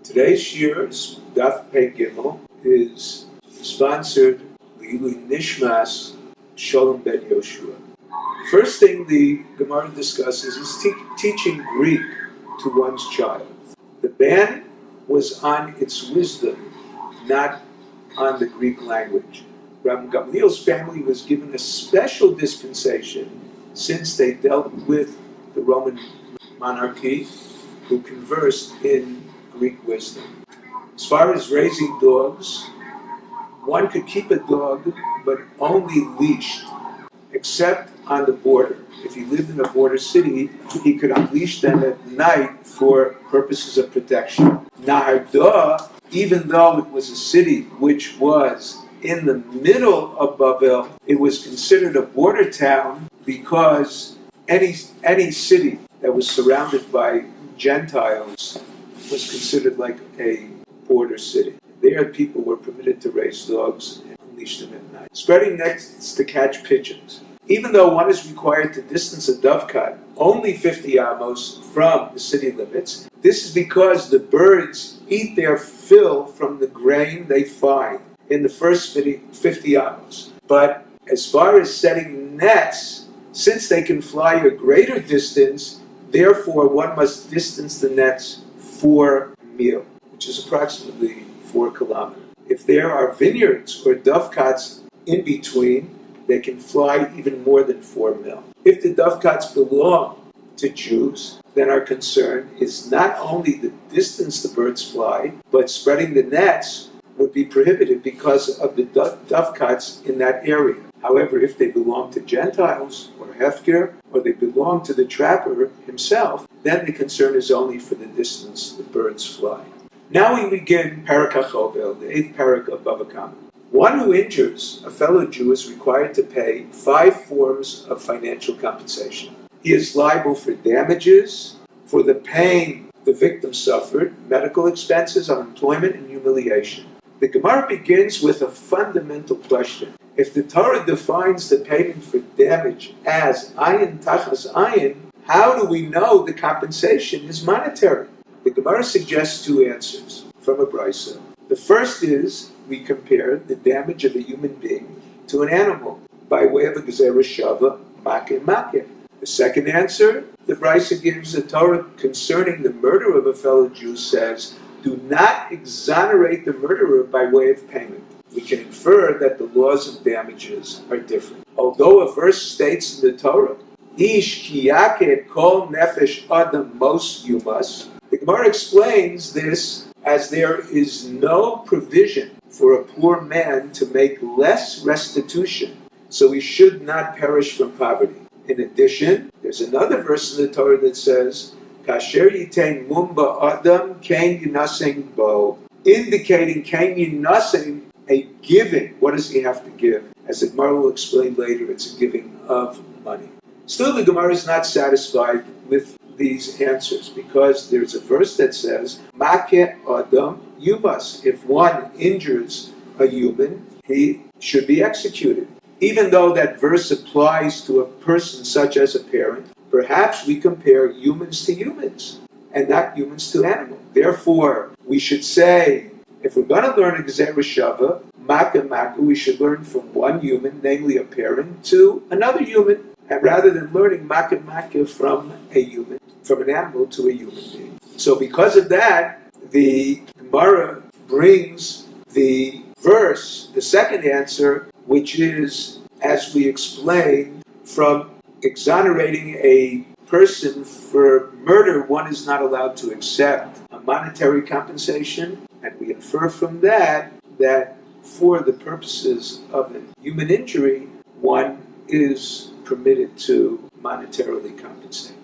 Today's shir, Daf Pei Gimel, is sponsored L'ilui Nishmas Shalom Ben Yoshua. First thing the Gemara discusses is teaching Greek to one's child. The ban was on its wisdom, not on the Greek language. Rabbi Gamliel's family was given a special dispensation since they dealt with the Roman monarchy, who conversed in Greek wisdom. As far as raising dogs, one could keep a dog, but only leashed, except on the border. If he lived in a border city, he could unleash them at night for purposes of protection. Nahardah, even though it was a city which was in the middle of Bavel, it was considered a border town because any city that was surrounded by Gentiles was considered like a border city. There, people were permitted to raise dogs and unleash them at night. Spreading nets to catch pigeons. Even though one is required to distance a dovecot only 50 amos from the city limits, this is because the birds eat their fill from the grain they find in the first 50 amos. But as far as setting nets, since they can fly a greater distance, therefore one must distance the nets 4 mil, which is approximately 4 kilometers. If there are vineyards or dovecots in between, they can fly even more than 4 mil. If the dovecots belong to Jews, then our concern is not only the distance the birds fly, but spreading the nets would be prohibited because of the dovecots in that area. However, if they belong to Gentiles or Hefker, or they belong to the trapper himself, then the concern is only for the distance the birds fly. Now we begin Parak HaChovel, the 8th parak of Bava Kama. One who injures a fellow Jew is required to pay 5 forms of financial compensation. He is liable for damages, for the pain the victim suffered, medical expenses, unemployment, and humiliation. The Gemara begins with a fundamental question. If the Torah defines the payment for damage as ayin tachas ayin, how do we know the compensation is monetary? The Gemara suggests 2 answers from a brisa. The first is, we compare the damage of a human being to an animal by way of a gezerah shava, makeh. The second answer, the brisa gives the Torah concerning the murder of a fellow Jew says, do not exonerate the murderer by way of payment. We can infer that the laws of damages are different. Although a verse states in the Torah, Ish ki yakeh kol nefesh adam mos yumas, the Gemara explains this as there is no provision for a poor man to make less restitution, so he should not perish from poverty. In addition, there's another verse in the Torah that says, Kasher yitain mumba adam kain yinaseng bo, indicating kain yinaseng, a giving. What does he have to give? As the Gemara will explain later, it's a giving of money. Still, the Gemara is not satisfied with these answers because there's a verse that says, Makeh Adam Yumas. If one injures a human, he should be executed. Even though that verse applies to a person such as a parent, perhaps we compare humans to humans and not humans to animals. Therefore, we should say, if we're going to learn a gezerah shava, makeh, we should learn from one human, namely a parent, to another human, and rather than learning makeh from a human, from an animal to a human being. So because of that, the Gemara brings the verse, the second answer, which is, as we explained, from exonerating a person for murder, one is not allowed to accept a monetary compensation, and we infer from that that for the purposes of a human injury, one is permitted to monetarily compensate.